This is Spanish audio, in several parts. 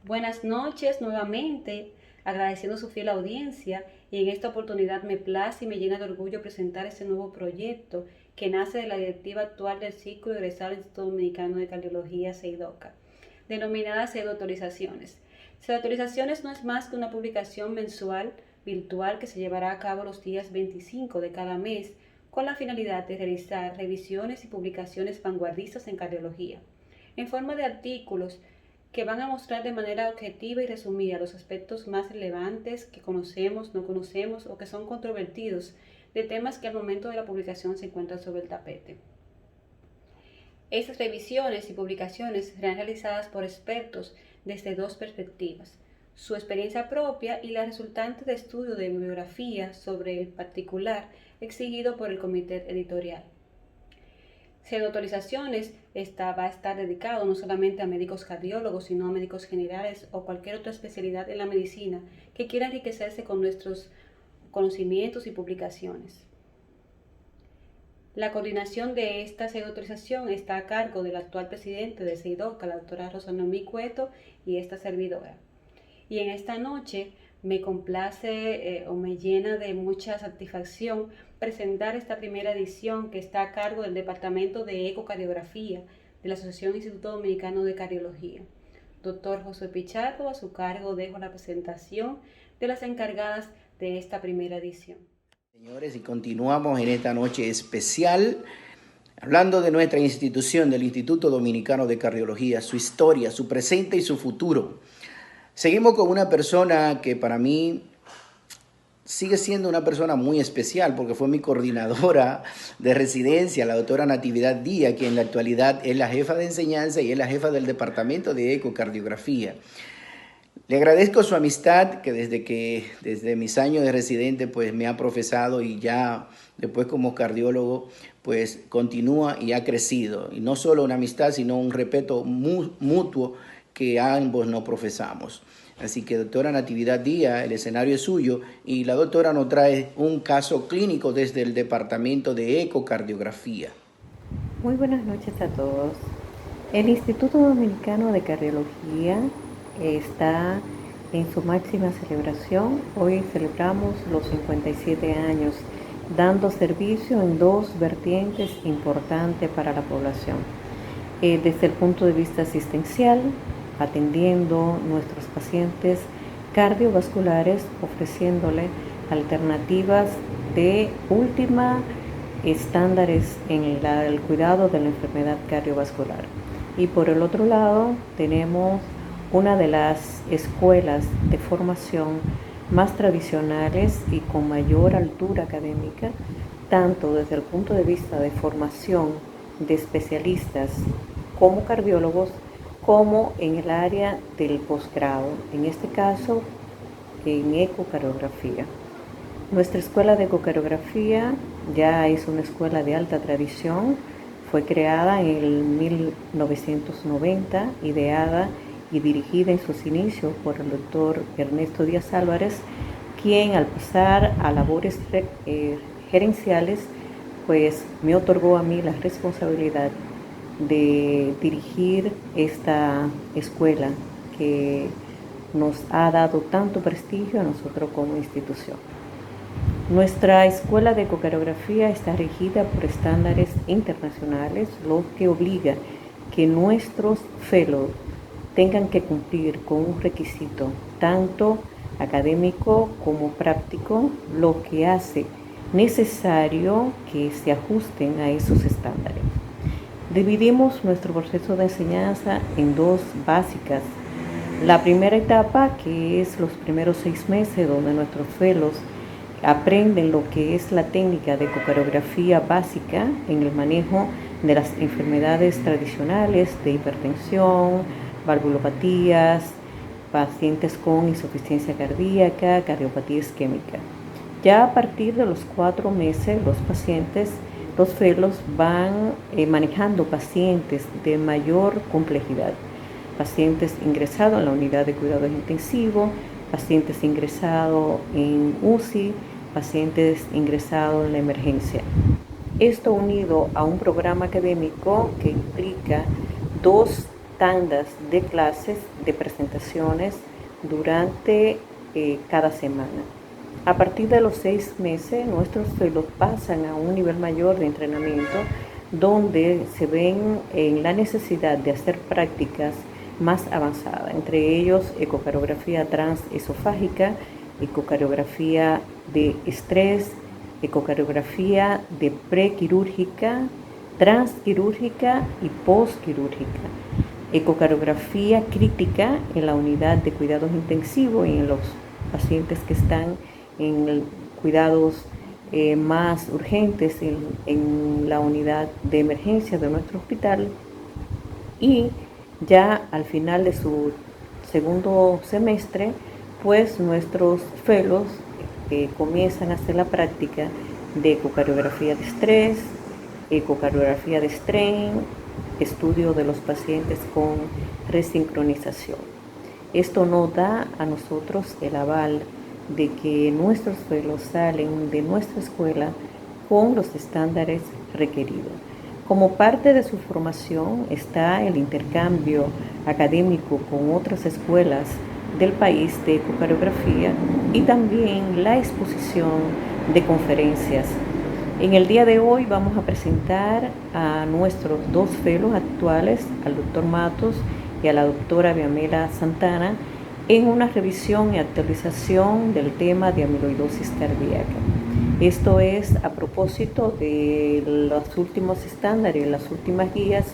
Buenas noches nuevamente, agradeciendo su fiel audiencia y en esta oportunidad me place y me llena de orgullo presentar este nuevo proyecto que nace de la directiva actual del Círculo Egresado del Instituto Dominicano de Cardiología (CEIDOCA), denominada pseudoautorizaciones. Pseudoautorizaciones no es más que una publicación mensual virtual que se llevará a cabo los días 25 de cada mes con la finalidad de realizar revisiones y publicaciones vanguardistas en cardiología, en forma de artículos que van a mostrar de manera objetiva y resumida los aspectos más relevantes que conocemos, no conocemos o que son controvertidos de temas que al momento de la publicación se encuentran sobre el tapete. Estas revisiones y publicaciones serán realizadas por expertos desde dos perspectivas: su experiencia propia y la resultante de estudio de bibliografía sobre el particular exigido por el comité editorial. Pseudoautorizaciones va a estar dedicado no solamente a médicos cardiólogos, sino a médicos generales o cualquier otra especialidad en la medicina que quiera enriquecerse con nuestros conocimientos y publicaciones. La coordinación de esta pseudoautorización está a cargo del actual presidente de CEIDOCA, la doctora Rosanomi Cueto, y esta servidora. Y en esta noche me complace o me llena de mucha satisfacción presentar esta primera edición que está a cargo del Departamento de Ecocardiografía de la Asociación Instituto Dominicano de Cardiología. Doctor José Pichardo, a su cargo dejo la presentación de las encargadas de esta primera edición. Señores, y continuamos en esta noche especial hablando de nuestra institución, del Instituto Dominicano de Cardiología, su historia, su presente y su futuro. Seguimos con una persona que para mí sigue siendo una persona muy especial porque fue mi coordinadora de residencia, la doctora Natividad Díaz, que en la actualidad es la jefa de enseñanza y es la jefa del Departamento de Ecocardiografía. Le agradezco su amistad que desde mis años de residente pues me ha profesado, y ya después como cardiólogo pues continúa y ha crecido. Y no solo una amistad, sino un respeto mutuo que ambos nos profesamos. Así que, doctora Natividad Díaz, el escenario es suyo, y la doctora nos trae un caso clínico desde el Departamento de Ecocardiografía. Muy buenas noches a todos. El Instituto Dominicano de Cardiología está en su máxima celebración. Hoy celebramos los 57 años, dando servicio en dos vertientes importantes para la población. Desde el punto de vista asistencial, atendiendo nuestros pacientes cardiovasculares, ofreciéndole alternativas de última estándares en el cuidado de la enfermedad cardiovascular. Y por el otro lado tenemos una de las escuelas de formación más tradicionales y con mayor altura académica, tanto desde el punto de vista de formación de especialistas como cardiólogos, como en el área del posgrado, en este caso en ecocardiografía. Nuestra escuela de ecocardiografía ya es una escuela de alta tradición. Fue creada en el 1990, ideada y dirigida en sus inicios por el doctor Ernesto Díaz Álvarez, quien al pasar a labores gerenciales, pues me otorgó a mí la responsabilidad de dirigir esta escuela que nos ha dado tanto prestigio a nosotros como institución. Nuestra escuela de ecocardiografía está regida por estándares internacionales, lo que obliga que nuestros fellows tengan que cumplir con un requisito tanto académico como práctico, lo que hace necesario que se ajusten a esos estándares. Dividimos nuestro proceso de enseñanza en dos básicas. La primera etapa, que es los primeros 6 meses, donde nuestros fellows aprenden lo que es la técnica de ecocardiografía básica en el manejo de las enfermedades tradicionales de hipertensión, valvulopatías, pacientes con insuficiencia cardíaca, cardiopatía isquémica. Ya a partir de los 4 meses, los fellows van manejando pacientes de mayor complejidad, pacientes ingresados en la unidad de cuidados intensivos, pacientes ingresados en UCI, pacientes ingresados en la emergencia. Esto unido a un programa académico que implica 2 tandas de clases, de presentaciones durante cada semana. A partir de los 6 meses, nuestros fellows pasan a un nivel mayor de entrenamiento donde se ven en la necesidad de hacer prácticas más avanzadas, entre ellos ecocardiografía transesofágica, ecocardiografía de estrés, ecocardiografía de prequirúrgica, transquirúrgica y postquirúrgica, ecocardiografía crítica en la unidad de cuidados intensivos y en los pacientes que están en cuidados más urgentes en la unidad de emergencia de nuestro hospital, y ya al final de su segundo semestre, pues nuestros fellows comienzan a hacer la práctica de ecocardiografía de estrés, ecocardiografía de strain, estudio de los pacientes con resincronización. Esto nos da a nosotros el aval de que nuestros fellows salen de nuestra escuela con los estándares requeridos. Como parte de su formación está el intercambio académico con otras escuelas del país de ecocardiografía y también la exposición de conferencias. En el día de hoy vamos a presentar a nuestros 2 fellows actuales, al doctor Matos y a la doctora Viamela Santana, en una revisión y actualización del tema de amiloidosis cardíaca. Esto es a propósito de los últimos estándares, las últimas guías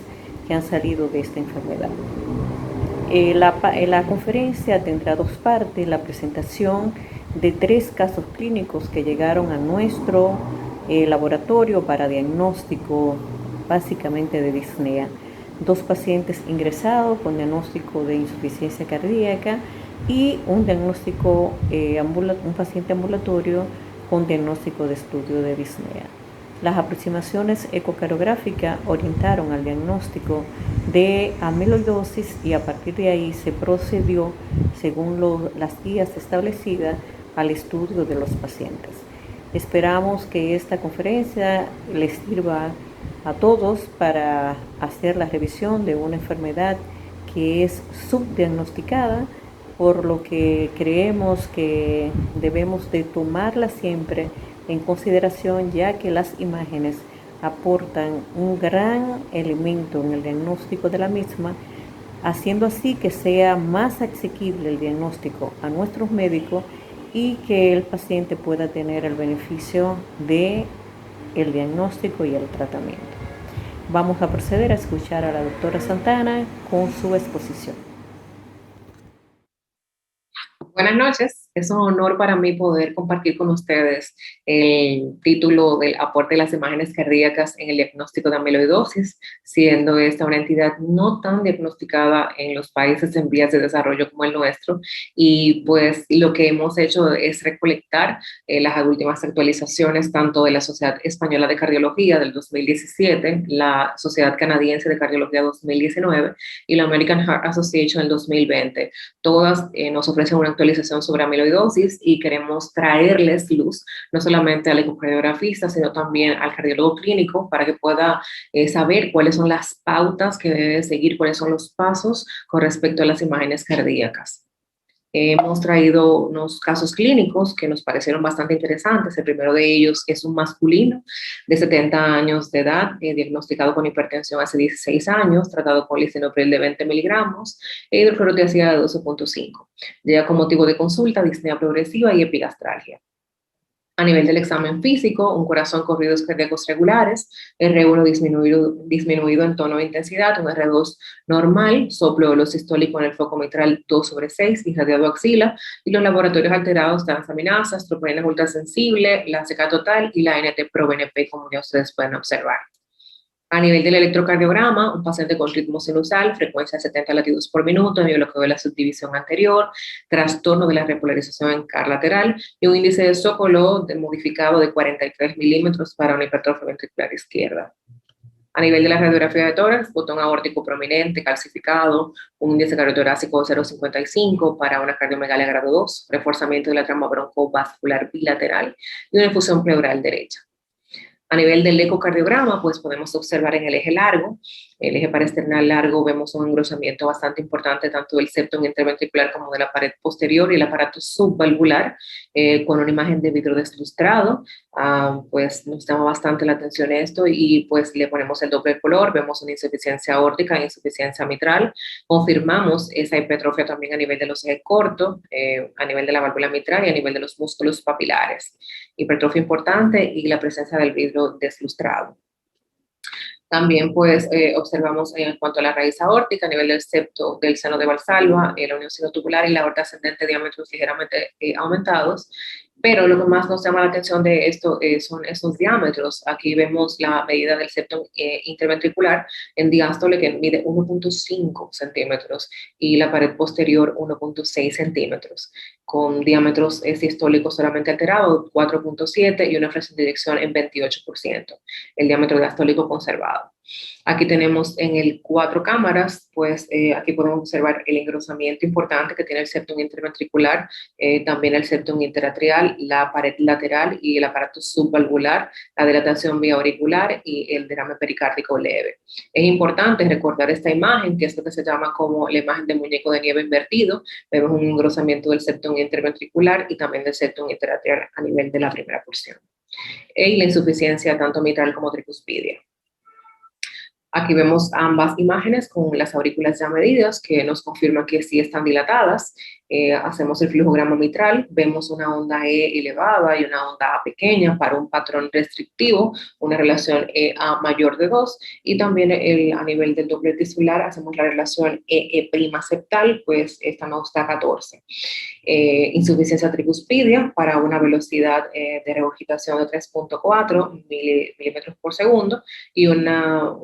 que han salido de esta enfermedad. La conferencia tendrá 2 partes: la presentación de 3 casos clínicos que llegaron a nuestro laboratorio para diagnóstico básicamente de disnea. 2 pacientes ingresados con diagnóstico de insuficiencia cardíaca y un paciente ambulatorio con diagnóstico de estudio de disnea. Las aproximaciones ecocardiográficas orientaron al diagnóstico de amiloidosis y a partir de ahí se procedió, según las guías establecidas, al estudio de los pacientes. Esperamos que esta conferencia les sirva a todos para hacer la revisión de una enfermedad que es subdiagnosticada, por lo que creemos que debemos de tomarla siempre en consideración, ya que las imágenes aportan un gran elemento en el diagnóstico de la misma, haciendo así que sea más asequible el diagnóstico a nuestros médicos y que el paciente pueda tener el beneficio de el diagnóstico y el tratamiento. Vamos a proceder a escuchar a la doctora Santana con su exposición. Buenas noches, es un honor para mí poder compartir con ustedes el título del aporte de las imágenes cardíacas en el diagnóstico de amiloidosis, siendo esta una entidad no tan diagnosticada en los países en vías de desarrollo como el nuestro, y pues lo que hemos hecho es recolectar las últimas actualizaciones tanto de la Sociedad Española de Cardiología del 2017, la Sociedad Canadiense de Cardiología 2019 y la American Heart Association del 2020. Todas nos ofrecen una actualización sobre amiloidosis y queremos traerles luz no solamente al ecocardiografista, sino también al cardiólogo clínico para que pueda saber cuáles son las pautas que debe seguir, cuáles son los pasos con respecto a las imágenes cardíacas. Hemos traído unos casos clínicos que nos parecieron bastante interesantes. El primero de ellos es un masculino de 70 años de edad, diagnosticado con hipertensión hace 16 años, tratado con lisinopril de 20 miligramos e hidrofluorotiazida de 12.5. Llega con motivo de consulta, disnea progresiva y epigastralgia. A nivel del examen físico, un corazón con ruidos cardíacos regulares, R1 disminuido en tono de intensidad, un R2 normal, soplo holosistólico en el foco mitral 2/6, irradiado axila, y los laboratorios alterados de transaminasas, troponina ultrasensible, la CK total y la NT-proBNP, como ya ustedes pueden observar. A nivel del electrocardiograma, un paciente con ritmo sinusal, frecuencia de 70 latidos por minuto, bloqueo de la subdivisión anterior, trastorno de la repolarización en CAR lateral y un índice de Sokolow modificado de 43 milímetros para una hipertrofia ventricular izquierda. A nivel de la radiografía de tórax, botón aórtico prominente, calcificado, un índice cardiotorácico de 0,55 para una cardiomegalia grado 2, reforzamiento de la trama broncovascular bilateral y una infusión pleural derecha. A nivel del ecocardiograma, pues podemos observar en el eje largo el eje parasternal largo, vemos un engrosamiento bastante importante tanto del septum interventricular como de la pared posterior y el aparato subvalvular, con una imagen de vidrio deslustrado. Pues nos llama bastante la atención esto y pues le ponemos el doble color, vemos una insuficiencia aórtica, insuficiencia mitral, confirmamos esa hipertrofia también a nivel de los ejes cortos, a nivel de la válvula mitral y a nivel de los músculos papilares. Hipertrofia importante y la presencia del vidrio deslustrado. También pues observamos en cuanto a la raíz aórtica, a nivel del septo del seno de Valsalva, la unión sinotubular y la aorta ascendente, diámetros ligeramente aumentados. Pero lo que más nos llama la atención de esto son esos diámetros. Aquí vemos la medida del septum interventricular en diástole, que mide 1.5 centímetros y la pared posterior 1.6 centímetros, con diámetros sistólicos solamente alterados 4.7 y una fracción de eyección en 28%. El diámetro diastólico conservado. Aquí tenemos en el 4 cámaras, pues aquí podemos observar el engrosamiento importante que tiene el septum interventricular, también el septum interatrial, la pared lateral y el aparato subvalvular, la dilatación vía auricular y el derrame pericárdico leve. Es importante recordar esta imagen, que es lo que se llama como la imagen de muñeco de nieve invertido. Vemos un engrosamiento del septum interventricular y también del septum interatrial a nivel de la primera porción. Y la insuficiencia tanto mitral como tricuspidia. Aquí vemos ambas imágenes con las aurículas ya medidas que nos confirman que sí están dilatadas. Hacemos el flujograma mitral, vemos una onda E elevada y una onda A pequeña para un patrón restrictivo, una relación EA mayor de 2, y también a nivel del doble tisular hacemos la relación EE' septal, pues esta nos da 14. Insuficiencia tricuspidia para una velocidad de regurgitación de 3.4 milímetros por segundo y un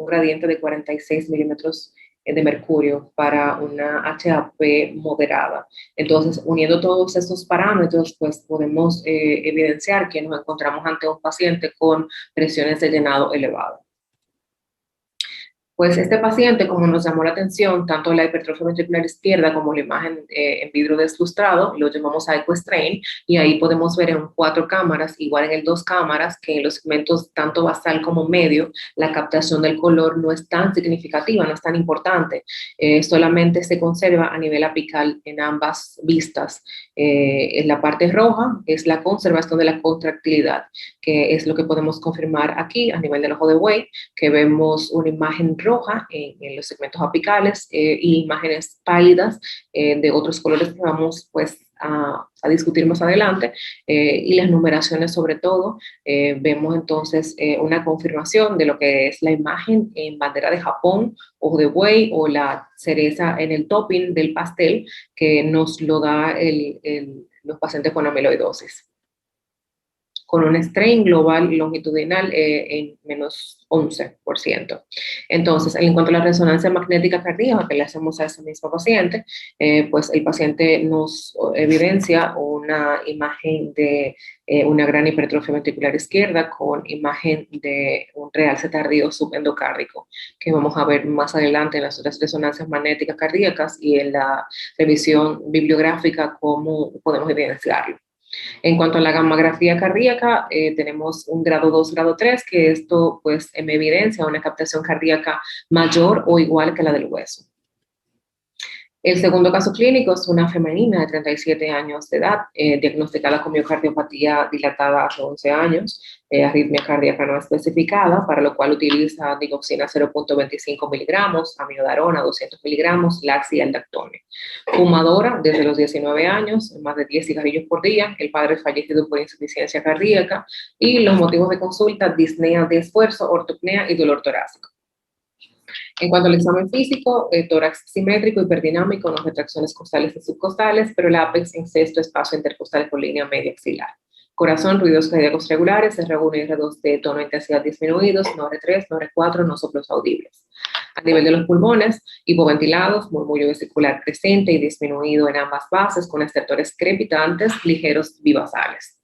gradiente de 46 milímetros de mercurio para una HAP moderada. Entonces, uniendo todos estos parámetros, pues podemos evidenciar que nos encontramos ante un paciente con presiones de llenado elevado. Pues este paciente, como nos llamó la atención, tanto la hipertrofia ventricular izquierda como la imagen en vidrio deslustrado, lo llamamos equestrain, y ahí podemos ver en 4 cámaras, igual en el 2 cámaras, que en los segmentos tanto basal como medio, la captación del color no es tan significativa, no es tan importante, solamente se conserva a nivel apical en ambas vistas. En la parte roja es la conservación de la contractilidad, que es lo que podemos confirmar aquí a nivel del ojo de buey, que vemos una imagen roja en los segmentos apicales y imágenes pálidas de otros colores que vamos pues a discutir más adelante, y las numeraciones sobre todo. Vemos entonces una confirmación de lo que es la imagen en bandera de Japón, ojo de buey o la cereza en el topping del pastel, que nos lo da los pacientes con amiloidosis, con un strain global longitudinal en menos 11%. Entonces, en cuanto a la resonancia magnética cardíaca que le hacemos a ese mismo paciente, pues el paciente nos evidencia una imagen de una gran hipertrofia ventricular izquierda con imagen de un realce tardío subendocárdico, que vamos a ver más adelante en las otras resonancias magnéticas cardíacas y en la revisión bibliográfica cómo podemos evidenciarlo. En cuanto a la gammagrafía cardíaca, tenemos un grado 2, grado 3, que esto pues me evidencia una captación cardíaca mayor o igual que la del hueso. El segundo caso clínico es una femenina de 37 años de edad, diagnosticada con miocardiopatía dilatada hace 11 años, arritmia cardíaca no especificada, para lo cual utiliza digoxina 0.25 miligramos, amiodarona 200 miligramos, Laxi y aldactone. Fumadora desde los 19 años, más de 10 cigarrillos por día, el padre fallecido por insuficiencia cardíaca, y los motivos de consulta: disnea de esfuerzo, ortopnea y dolor torácico. En cuanto al examen físico, tórax simétrico, hiperdinámico, no retracciones costales y subcostales, pero el ápex en sexto espacio intercostal con línea media axilar. Corazón, ruidos cardíacos regulares, R1 y R2 de tono e intensidad disminuidos, no R3, no R4, no soplos audibles. A nivel de los pulmones, hipoventilados, murmullo vesicular creciente y disminuido en ambas bases, con estertores crepitantes, ligeros bivasales.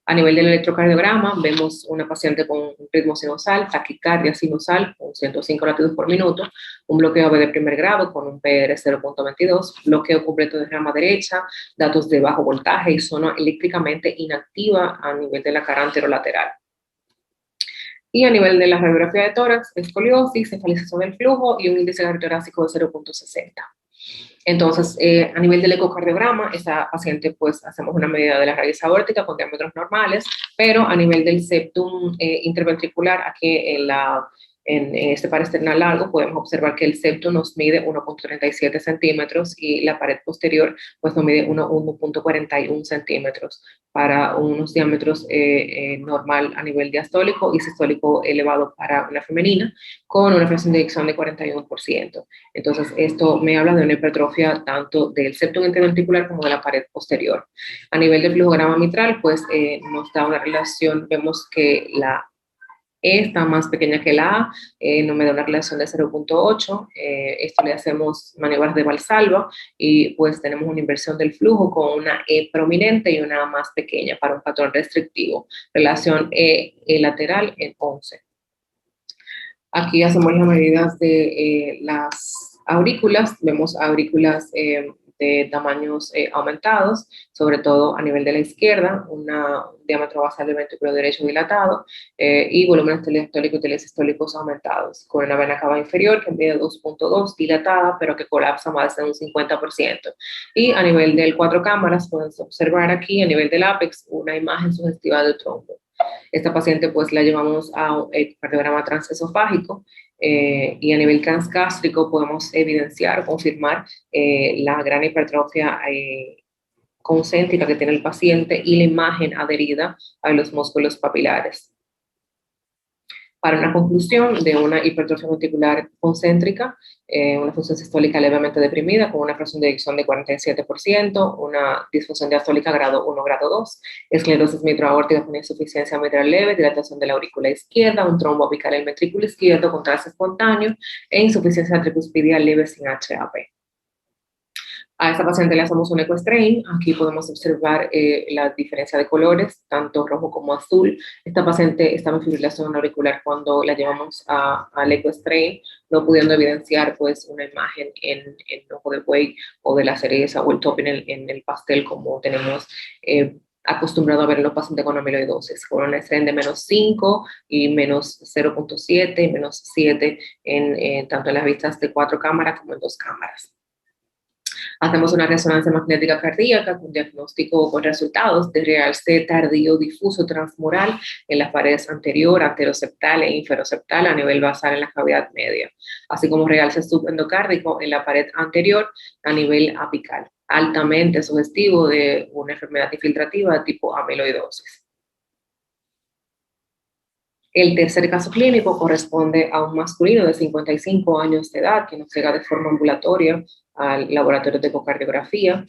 A nivel del electrocardiograma, vemos una paciente con un ritmo sinusal, taquicardia sinusal con 105 latidos por minuto, un bloqueo de primer grado con un PR 0.22, bloqueo completo de rama derecha, datos de bajo voltaje y zona eléctricamente inactiva a nivel de la cara anterolateral. Y a nivel de la radiografía de tórax, escoliosis, cefalización del flujo y un índice cardiothorácico de 0.60. Entonces, a nivel del ecocardiograma, esta paciente, pues, hacemos una medida de la raíz aórtica con diámetros normales, pero a nivel del septum interventricular, aquí en este par external largo, podemos observar que el septum nos mide 1.37 centímetros y la pared posterior, pues, nos mide 1.41 centímetros para unos diámetros normal a nivel diastólico y sistólico elevado para una femenina, con una fracción de eyección de 41%. Entonces, esto me habla de una hipertrofia tanto del septum interventricular como de la pared posterior. A nivel del flujograma mitral, pues nos da una relación, vemos que la E está más pequeña que la A, nos me da una relación de 0.8, esto le hacemos maniobras de Valsalva y pues tenemos una inversión del flujo con una E prominente y una A más pequeña para un patrón restrictivo, relación E lateral en 11. Aquí hacemos las medidas de las aurículas, vemos aurículas de tamaños aumentados, sobre todo a nivel de la izquierda, un diámetro basal del ventrículo derecho dilatado y volúmenes telestólicos y telesistólicos aumentados, con una vena cava inferior que mide 2.2 dilatada, pero que colapsa más de un 50%. Y a nivel del 4 cámaras, pueden observar aquí, a nivel del ápex, una imagen sugestiva del trombo. Esta paciente pues la llevamos a un cardiograma transesofágico y a nivel transgástrico podemos evidenciar, confirmar la gran hipertrofia concéntrica que tiene el paciente y la imagen adherida a los músculos papilares. Para una conclusión de una hipertrofia ventricular concéntrica, una función sistólica levemente deprimida con una fracción de eyección de 47%, una disfunción diastólica grado 1, grado 2, esclerosis mitroaórtica con insuficiencia mitral leve, dilatación de la aurícula izquierda, un trombo apical en el ventrículo izquierdo con trazo espontáneo e insuficiencia tricuspidia leve sin HAP. A esta paciente le hacemos un ecostrain. Aquí podemos observar la diferencia de colores, tanto rojo como azul. Esta paciente estaba en fibrilación auricular cuando la llevamos al ecostrain, no pudiendo evidenciar pues una imagen en ojo de buey o de la cereza o el top en el pastel como tenemos acostumbrado a ver en los pacientes con amiloidosis, con un strain de menos 5 y menos 0.7 y menos 7 tanto en las vistas de 4 cámaras como en 2 cámaras. Hacemos una resonancia magnética cardíaca con diagnóstico con resultados de realce tardío difuso transmural en las paredes anterior, anteroseptal e inferoseptal a nivel basal en la cavidad media, así como realce subendocárdico en la pared anterior a nivel apical, altamente sugestivo de una enfermedad infiltrativa de tipo amiloidosis. El tercer caso clínico corresponde a un masculino de 55 años de edad que nos llega de forma ambulatoria al laboratorio de ecocardiografía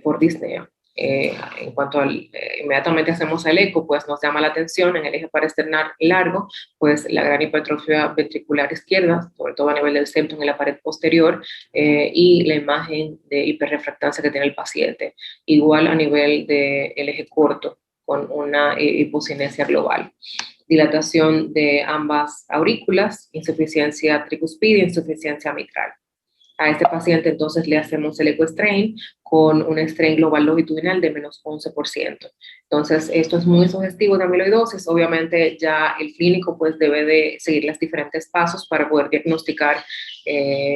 por disnea. En cuanto inmediatamente hacemos el eco, pues nos llama la atención en el eje paraesternal largo, pues la gran hipertrofia ventricular izquierda, sobre todo a nivel del septum en la pared posterior, y la imagen de hiperrefractancia que tiene el paciente, igual a nivel del eje corto, con una hipocinesia global. Dilatación de ambas aurículas, insuficiencia tricuspidia, insuficiencia mitral. A este paciente entonces le hacemos el ecostrain con un strain global longitudinal de menos 11%. Entonces esto es muy sugestivo de amiloidosis. Obviamente ya el clínico pues debe de seguir los diferentes pasos para poder diagnosticar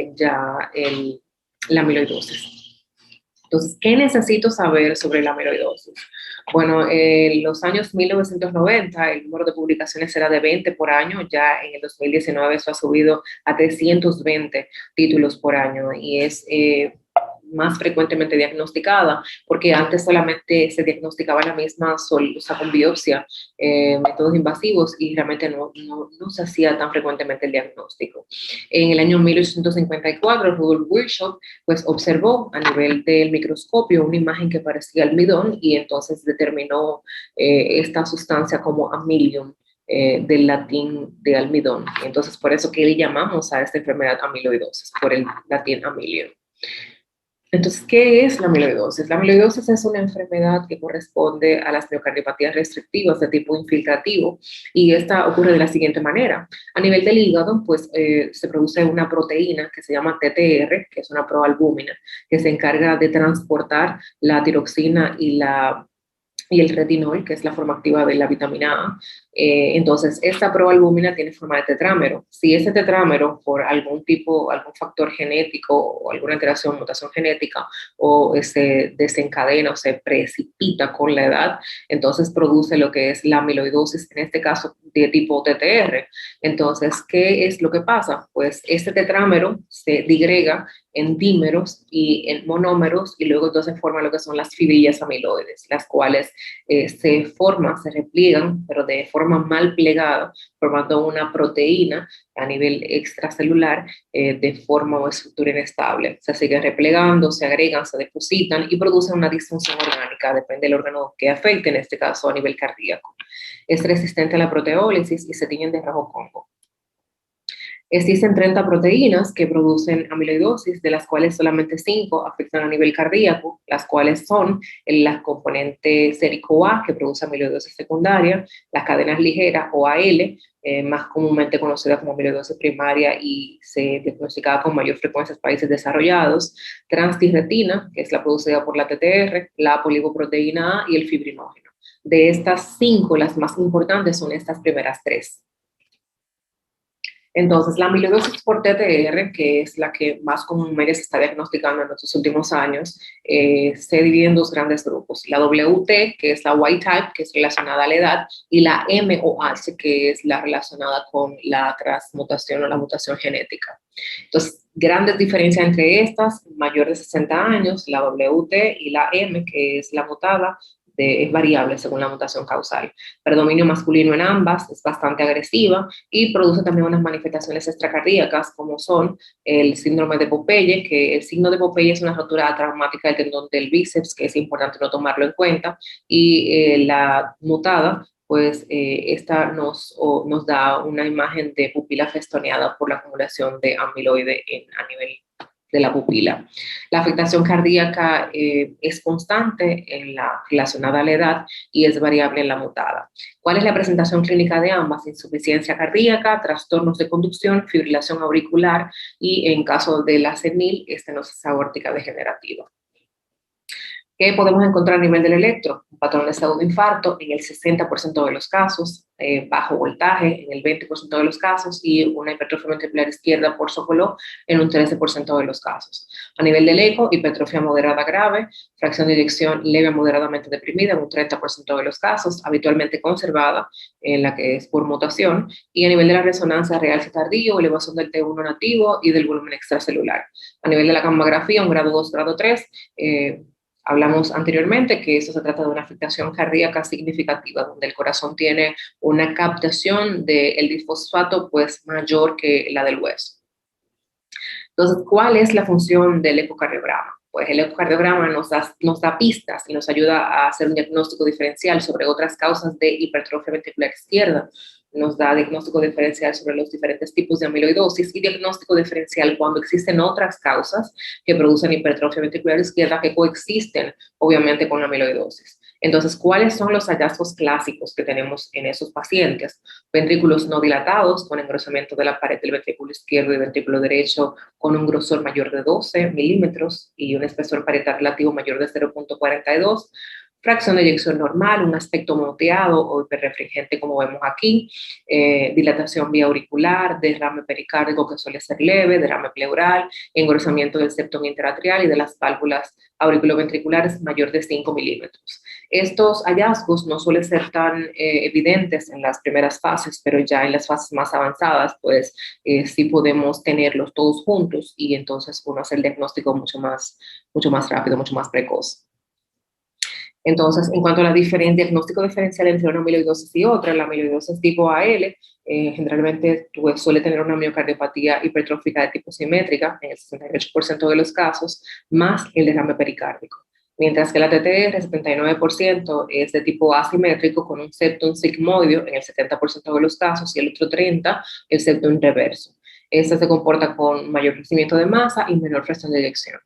la amiloidosis. Entonces, ¿qué necesito saber sobre la amiloidosis? Bueno, en los años 1990 el número de publicaciones era de 20 por año, ya en el 2019 eso ha subido a 320 títulos por año y es más frecuentemente diagnosticada, porque antes solamente se diagnosticaba la misma, o sea, con biopsia, métodos invasivos y realmente no se hacía tan frecuentemente el diagnóstico. En el año 1854, Rudolf Virchow pues observó a nivel del microscopio una imagen que parecía almidón y entonces determinó esta sustancia como amilium, del latín de almidón. Entonces por eso que le llamamos a esta enfermedad amiloidosis, por el latín amilium. Entonces, ¿qué es la amiloidosis? La amiloidosis es una enfermedad que corresponde a las miocardiopatías restrictivas de tipo infiltrativo y esta ocurre de la siguiente manera. A nivel del hígado, pues se produce una proteína que se llama TTR, que es una proalbúmina, que se encarga de transportar la tiroxina y la y el retinol, que es la forma activa de la vitamina A. Entonces, esta proalbúmina tiene forma de tetrámero. Si ese tetrámero, por algún factor genético o alguna alteración, mutación genética, o se desencadena o se precipita con la edad, entonces produce lo que es la amiloidosis, en este caso de tipo TTR. Entonces, ¿qué es lo que pasa? Pues este tetrámero se digrega en dímeros y en monómeros, y luego entonces forma lo que son las fibrillas amiloides, las cuales se forman, se repliegan, pero de forma mal plegada, formando una proteína a nivel extracelular de forma o estructura inestable. Se siguen replegando, se agregan, se depositan y producen una disfunción orgánica, depende del órgano que afecte, en este caso a nivel cardíaco. Es resistente a la proteólisis y se tiñen de rojo Congo. Existen 30 proteínas que producen amiloidosis, de las cuales solamente 5 afectan a nivel cardíaco, las cuales son la componente sérico-A, que produce amiloidosis secundaria, las cadenas ligeras o AL, más comúnmente conocida como amiloidosis primaria y se diagnosticada con mayor frecuencia en países desarrollados, transtirretina, que es la producida por la TTR, la apolipoproteína A y el fibrinógeno. De estas 5, las más importantes son estas primeras 3. Entonces, la amiloidosis por TTR, que es la que más comúnmente se está diagnosticando en estos últimos años, se divide en 2 grandes grupos. La WT, que es la wild type, que es relacionada a la edad, y la MOH, que es la relacionada con la transmutación o la mutación genética. Entonces, grandes diferencias entre estas: mayor de 60 años, la WT, y la M, que es la mutada, es variable según la mutación causal. Predominio masculino en ambas, es bastante agresiva y produce también unas manifestaciones extracardíacas, como son el síndrome de Popeye, que el signo de Popeye es una rotura traumática del tendón del bíceps, que es importante no tomarlo en cuenta, y la mutada, pues esta nos da una imagen de pupila festoneada por la acumulación de amiloide a nivel de la pupila. La afectación cardíaca es constante en la relacionada a la edad y es variable en la mutada. ¿Cuál es la presentación clínica de ambas? Insuficiencia cardíaca, trastornos de conducción, fibrilación auricular y, en caso de la senil, estenosis aórtica degenerativa. ¿Qué podemos encontrar a nivel del electro? Un patrón de pseudoinfarto en el 60% de los casos, bajo voltaje en el 20% de los casos y una hipertrofia ventricular izquierda por Sokolov en un 13% de los casos. A nivel del eco, hipertrofia moderada grave, fracción de eyección leve a moderadamente deprimida en un 30% de los casos, habitualmente conservada, en la que es por mutación, y a nivel de la resonancia realce tardío, elevación del T1 nativo y del volumen extracelular. A nivel de la gammagrafía, un grado 2, grado 3, hablamos anteriormente que eso se trata de una afectación cardíaca significativa, donde el corazón tiene una captación del disfosfato pues mayor que la del hueso. Entonces, ¿cuál es la función del ecocardiograma? Pues el ecocardiograma nos da pistas y nos ayuda a hacer un diagnóstico diferencial sobre otras causas de hipertrofia ventricular izquierda, nos da diagnóstico diferencial sobre los diferentes tipos de amiloidosis y diagnóstico diferencial cuando existen otras causas que producen hipertrofia ventricular izquierda que coexisten obviamente con la amiloidosis. Entonces, ¿cuáles son los hallazgos clásicos que tenemos en esos pacientes? Ventrículos no dilatados con engrosamiento de la pared del ventrículo izquierdo y ventrículo derecho con un grosor mayor de 12 milímetros y un espesor parietal relativo mayor de 0.42, fracción de eyección normal, un aspecto moteado o hiperrefringente como vemos aquí, dilatación vía auricular, derrame pericárdico que suele ser leve, derrame pleural, engrosamiento del septum interatrial y de las válvulas auriculoventriculares mayor de 5 milímetros. Estos hallazgos no suelen ser tan evidentes en las primeras fases, pero ya en las fases más avanzadas, pues sí podemos tenerlos todos juntos y entonces uno hace el diagnóstico mucho más rápido, mucho más precoz. Entonces, en cuanto a la diagnóstico diferencial entre una amiloidosis y otra, la amiloidosis tipo AL generalmente suele tener una miocardiopatía hipertrófica de tipo simétrica en el 68% de los casos, más el derrame pericárdico. Mientras que la TTR, 79%, es de tipo asimétrico con un septum sigmoideo en el 70% de los casos y el otro 30% el septum reverso. Esta se comporta con mayor crecimiento de masa y menor fracción de eyección.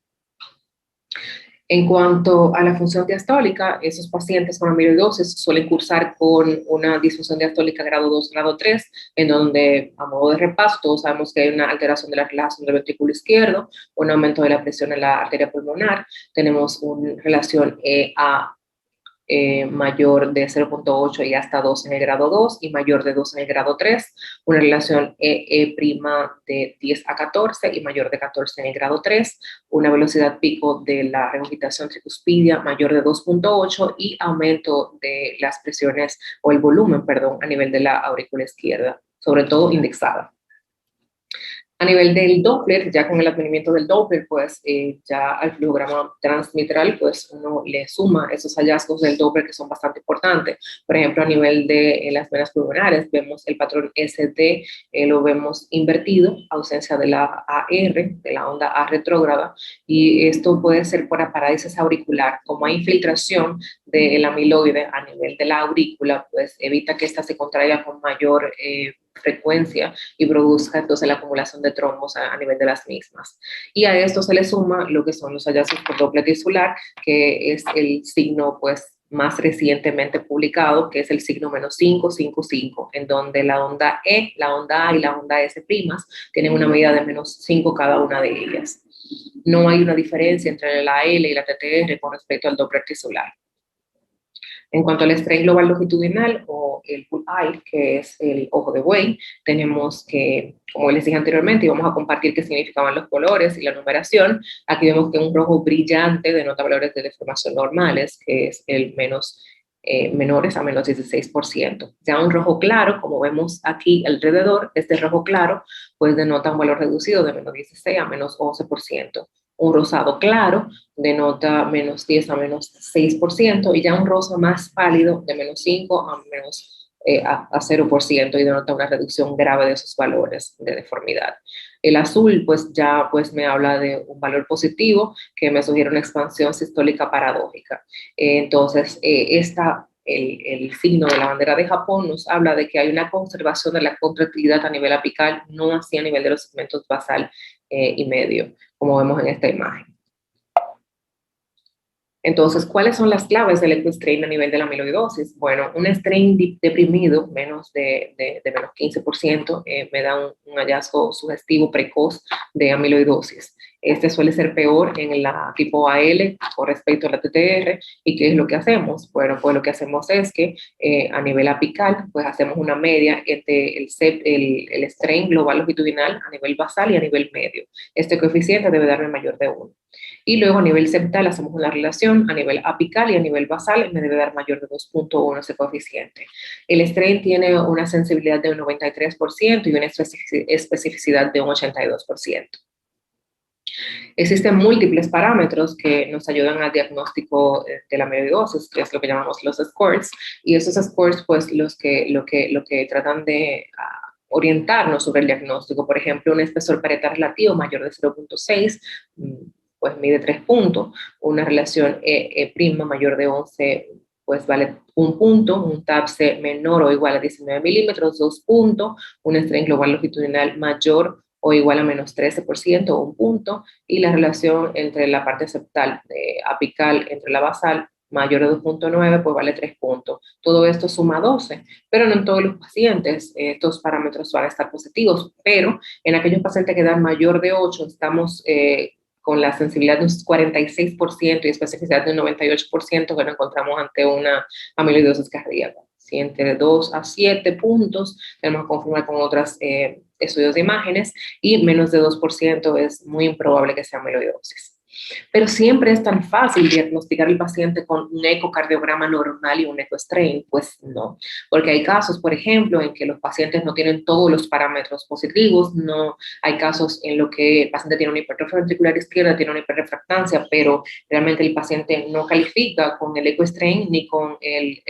En cuanto a la función diastólica, esos pacientes con amiloidosis suelen cursar con una disfunción diastólica grado 2, grado 3, en donde, a modo de repaso, todos sabemos que hay una alteración de la relajación del ventrículo izquierdo, un aumento de la presión en la arteria pulmonar, tenemos una relación a mayor de 0.8 y hasta 2 en el grado 2 y mayor de 2 en el grado 3, una relación EE' de 10 a 14 y mayor de 14 en el grado 3, una velocidad pico de la regurgitación tricuspidia mayor de 2.8 y aumento de las presiones o el volumen, perdón, a nivel de la aurícula izquierda, sobre todo indexada. A nivel del Doppler, ya con el advenimiento del Doppler, pues ya al flujograma transmitral, pues uno le suma esos hallazgos del Doppler que son bastante importantes. Por ejemplo, a nivel de las venas pulmonares, vemos el patrón ST, lo vemos invertido, ausencia de la AR, de la onda A retrógrada, y esto puede ser por parálisis auricular. Como hay infiltración del amiloide a nivel de la aurícula, pues evita que ésta se contraiga con mayor frecuencia y produzca entonces la acumulación de trombos a nivel de las mismas. Y a esto se le suma lo que son los hallazgos por Doppler tisular, que es el signo pues más recientemente publicado, que es el signo -555, en donde la onda E, la onda A y la onda S' tienen una medida de -5 cada una de ellas. No hay una diferencia entre la L y la TTR con respecto al Doppler tisular. En cuanto al strain global longitudinal o el bull-eye, que es el ojo de buey, tenemos que, como les dije anteriormente, y vamos a compartir qué significaban los colores y la numeración. Aquí vemos que un rojo brillante denota valores de deformación normales, que es el menores a -16%. Ya un rojo claro, como vemos aquí alrededor, este rojo claro, pues denota un valor reducido de -16 a -11%. Un rosado claro denota -10 a -6%, y ya un rosa más pálido de -5 a 0%, y denota una reducción grave de esos valores de deformidad. El azul pues ya pues me habla de un valor positivo que me sugiere una expansión sistólica paradójica. Entonces el signo de la bandera de Japón nos habla de que hay una conservación de la contractilidad a nivel apical, no así a nivel de los segmentos basal y medio, como vemos en esta imagen. Entonces, ¿cuáles son las claves del ecostrain a nivel de la amiloidosis? Bueno, un strain deprimido, menos de menos 15%, me da un hallazgo sugestivo precoz de amiloidosis. Este suele ser peor en la tipo AL con respecto a la TTR. ¿Y qué es lo que hacemos? Bueno, pues lo que hacemos es que a nivel apical, pues hacemos una media entre el strain global longitudinal a nivel basal y a nivel medio. Este coeficiente debe darme mayor de 1. Y luego a nivel septal hacemos una relación a nivel apical y a nivel basal me debe dar mayor de 2.1 ese coeficiente. El strain tiene una sensibilidad de un 93% y una especificidad de un 82%. Existen múltiples parámetros que nos ayudan al diagnóstico de la amiloidosis, que es lo que llamamos los scores, y esos scores pues lo que tratan de orientarnos sobre el diagnóstico. Por ejemplo, un espesor parietal relativo mayor de 0.6, pues mide 3 puntos, una relación E' mayor de 11, pues vale 1 punto, un TAPSE menor o igual a 19 milímetros, 2 puntos, un strain global longitudinal mayor o igual a -13%, 1 punto, y la relación entre la parte septal apical entre la basal mayor de 2.9, pues vale 3 puntos. Todo esto suma 12, pero no en todos los pacientes estos parámetros van a estar positivos, pero en aquellos pacientes que dan mayor de 8, estamos con la sensibilidad de un 46% y especificidad de un 98%, que nos encontramos ante una amiloidosis cardíaca. Si entre 2 a 7 puntos, tenemos que confirmar con otros estudios de imágenes, y menos de 2% es muy improbable que sea amiloidosis. Pero siempre es tan fácil diagnosticar al paciente con un ecocardiograma normal y un ecostrain, pues no, porque hay casos, por ejemplo, en que los pacientes no tienen todos los parámetros positivos, no hay casos en los que el paciente tiene una hipertrofia ventricular izquierda, tiene una hiperrefractancia, pero realmente el paciente no califica con el ecostrain ni con el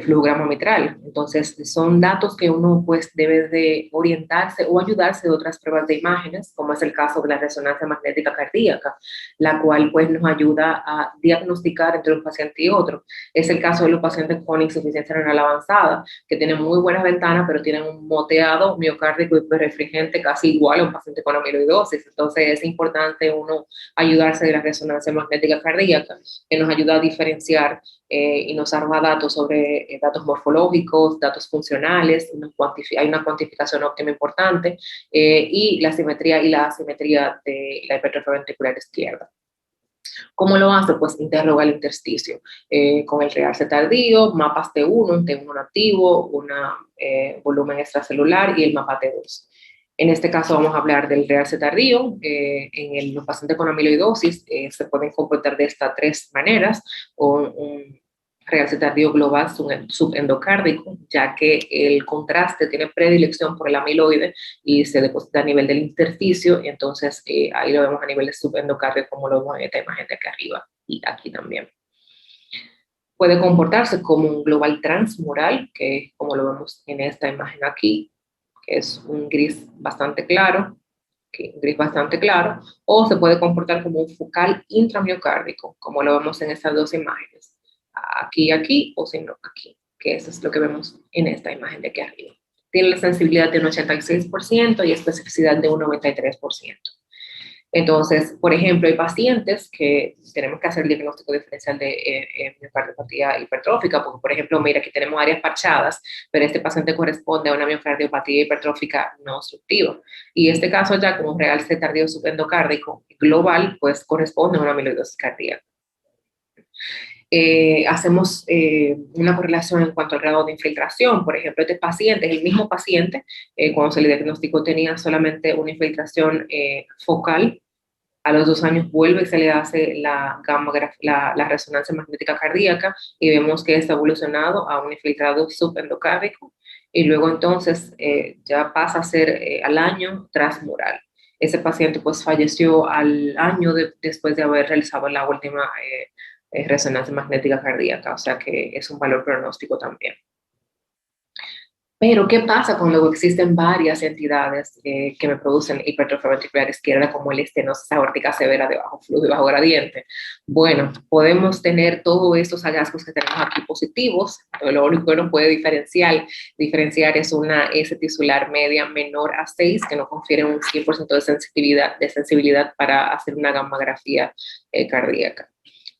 flujograma mitral. Entonces, son datos que uno pues debe de orientarse o ayudarse de otras pruebas de imágenes, como es el caso de la resonancia magnética cardíaca, la cual pues nos ayuda a diagnosticar entre un paciente y otro. Es el caso de los pacientes con insuficiencia renal avanzada, que tienen muy buenas ventanas, pero tienen un moteado miocárdico hiperrefringente casi igual a un paciente con amiloidosis. Entonces, es importante uno ayudarse de la resonancia magnética cardíaca, que nos ayuda a diferenciar y nos arroja datos sobre datos morfológicos, datos funcionales, hay una cuantificación óptima importante, y la simetría y la asimetría de la hipertrofia ventricular izquierda. ¿Cómo lo hace? Pues interroga el intersticio con el realce tardío, mapas T1, un T1 nativo, un volumen extracelular y el mapa T2. En este caso vamos a hablar del realce tardío. Los pacientes con amiloidosis se pueden comportar de estas tres maneras, o un realce tardío global subendocárdico, ya que el contraste tiene predilección por el amiloide y se deposita a nivel del intersticio, y entonces ahí lo vemos a nivel de subendocardio, como lo vemos en esta imagen de aquí arriba y aquí también. Puede comportarse como un global transmural, que como lo vemos en esta imagen aquí, que es un gris bastante claro, o se puede comportar como un focal intramiocárdico, como lo vemos en estas dos imágenes, aquí, o si no aquí, que eso es lo que vemos en esta imagen de aquí arriba. Tiene la sensibilidad de un 86% y especificidad de un 93%. Entonces, por ejemplo, hay pacientes que tenemos que hacer el diagnóstico diferencial de miocardiopatía hipertrófica, porque, por ejemplo, mira, aquí tenemos áreas parchadas, pero este paciente corresponde a una miocardiopatía hipertrófica no obstructiva. Y este caso ya como realce tardío subendocárdico global, pues corresponde a una amiloidosis cardíaca. Hacemos una correlación en cuanto al grado de infiltración. Por ejemplo, este paciente es el mismo paciente, cuando se le diagnosticó tenía solamente una infiltración focal. A los 2 años vuelve y se le hace la resonancia magnética cardíaca y vemos que está evolucionado a un infiltrado subendocárdico, y luego entonces ya pasa a ser al año transmural. Ese paciente pues falleció al año después de haber realizado la última resonancia magnética cardíaca, o sea que es un valor pronóstico también. Pero, ¿qué pasa cuando existen varias entidades que me producen hipertrofia ventricular izquierda, como la estenosis aórtica severa de bajo flujo y bajo gradiente? Bueno, podemos tener todos estos hallazgos que tenemos aquí positivos, pero lo único que nos puede diferenciar es una S tisular media menor a 6, que nos confiere un 100% de sensibilidad para hacer una gammagrafía cardíaca.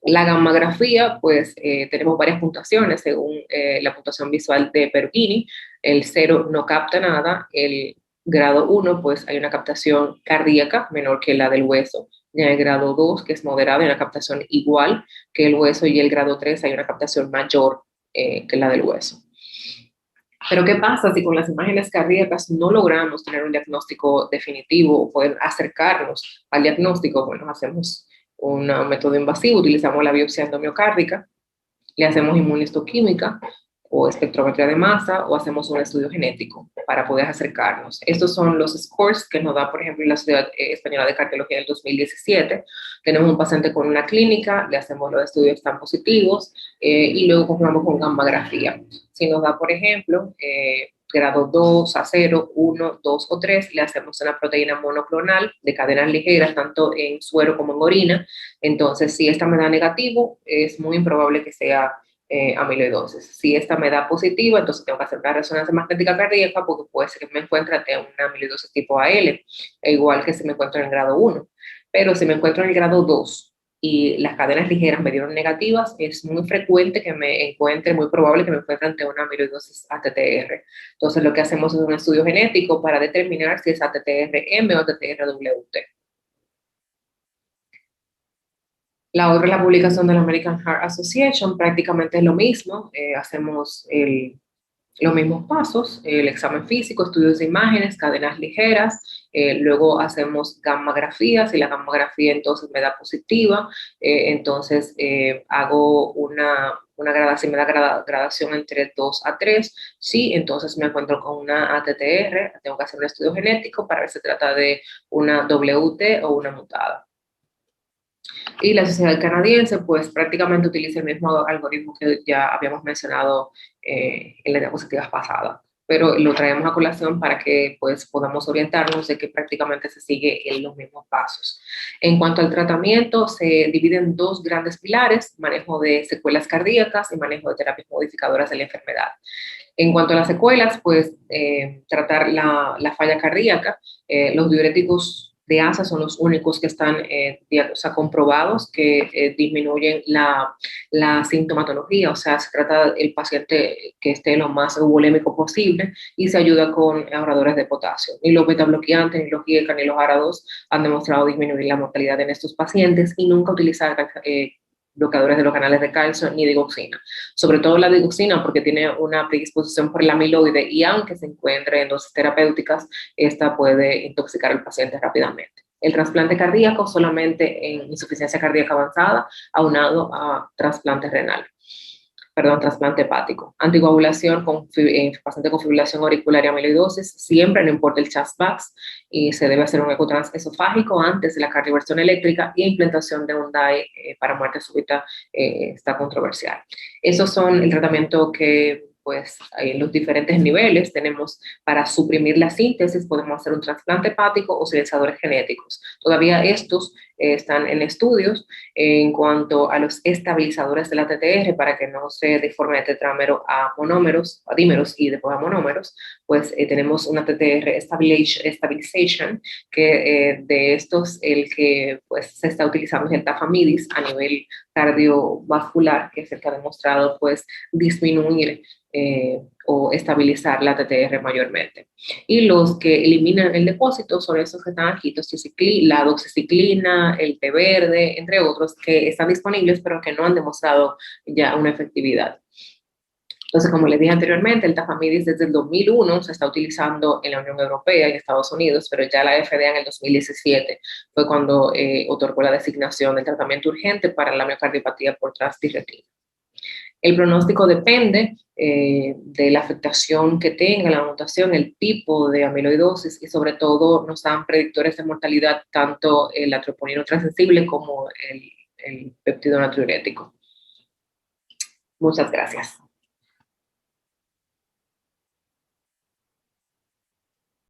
La gammagrafía, pues tenemos varias puntuaciones según la puntuación visual de Perugini. El 0 no capta nada, el grado 1, pues hay una captación cardíaca menor que la del hueso. Ya el grado 2, que es moderado, hay una captación igual que el hueso, y el grado 3 hay una captación mayor que la del hueso. Pero ¿qué pasa si con las imágenes cardíacas no logramos tener un diagnóstico definitivo o poder acercarnos al diagnóstico? Bueno, hacemos un método invasivo, utilizamos la biopsia endomiocárdica, le hacemos inmunistoquímica o espectrometría de masa, o hacemos un estudio genético para poder acercarnos. Estos son los scores que nos da, por ejemplo, la Sociedad Española de Cardiología del 2017. Tenemos un paciente con una clínica, le hacemos los estudios tan positivos y luego confirmamos con gammografía. Si nos da, por ejemplo, grado 2 a 0, 1, 2 o 3, le hacemos una proteína monoclonal de cadenas ligeras, tanto en suero como en orina. Entonces, si esta me da negativo, es muy improbable que sea amiloidosis. Si esta me da positiva, entonces tengo que hacer una resonancia magnética cardíaca, porque puede ser que me encuentre ante una amiloidosis tipo AL, igual que si me encuentro en el grado 1. Pero si me encuentro en el grado 2 y las cadenas ligeras me dieron negativas, es muy frecuente que me encuentre, muy probable que me encuentre ante una amiloidosis ATTR. Entonces lo que hacemos es un estudio genético para determinar si es ATTR-M o ATTR-WT. La otra es la publicación de la American Heart Association, prácticamente es lo mismo, hacemos los mismos pasos, el examen físico, estudios de imágenes, cadenas ligeras, luego hacemos gammografía. Si la gammografía entonces me da positiva, entonces hago una gradación, me da gradación entre 2 a 3, sí, entonces me encuentro con una ATTR, tengo que hacer un estudio genético para ver si se trata de una WT o una mutada. Y la sociedad canadiense, pues prácticamente utiliza el mismo algoritmo que ya habíamos mencionado en las diapositivas pasadas, pero lo traemos a colación para que pues podamos orientarnos de que prácticamente se sigue en los mismos pasos. En cuanto al tratamiento, se divide en 2 grandes pilares: manejo de secuelas cardíacas y manejo de terapias modificadoras de la enfermedad. En cuanto a las secuelas, pues tratar la falla cardíaca, los diuréticos de ASA son los únicos que están comprobados que disminuyen la sintomatología, o sea, se trata del paciente que esté lo más eubolémico posible y se ayuda con ahorradores de potasio. Ni los betabloqueantes, ni los GIECA, ni los ARA2 han demostrado disminuir la mortalidad en estos pacientes, y nunca utilizar bloqueadores de los canales de calcio ni digoxina. Sobre todo la digoxina porque tiene una predisposición por el amiloide y aunque se encuentre en dosis terapéuticas, esta puede intoxicar al paciente rápidamente. El trasplante cardíaco solamente en insuficiencia cardíaca avanzada, aunado a trasplante renal. Trasplante hepático. Anticoagulación en paciente con fibrilación auricular y amiloidosis, siempre, no importa el CHAS-VAX, y se debe hacer un ecotrans esofágico antes de la cardioversión eléctrica, y implantación de un DAE para muerte súbita está controversial. Esos son el tratamiento que pues en los diferentes niveles tenemos para suprimir la síntesis. Podemos hacer un trasplante hepático o silenciadores genéticos. Todavía estos están en estudios en cuanto a los estabilizadores de la TTR para que no se deforme el tetrámero a monómeros, a dímeros y después a monómeros. Pues tenemos una TTR stabilization que de estos el que pues se está utilizando es el tafamidis a nivel cardiovascular, que es el que ha demostrado pues disminuir o estabilizar la TTR mayormente. Y los que eliminan el depósito son esos que están aquí, la doxiciclina, el té verde, entre otros, que están disponibles pero que no han demostrado ya una efectividad. Entonces, como les dije anteriormente, el tafamidis desde el 2001 se está utilizando en la Unión Europea y en Estados Unidos, pero ya la FDA en el 2017 fue cuando otorgó la designación del tratamiento urgente para la miocardiopatía por transtirretina. El pronóstico depende de la afectación que tenga la mutación, el tipo de amiloidosis, y sobre todo nos dan predictores de mortalidad tanto la troponina ultrasensible como el péptido natriurético. Muchas gracias.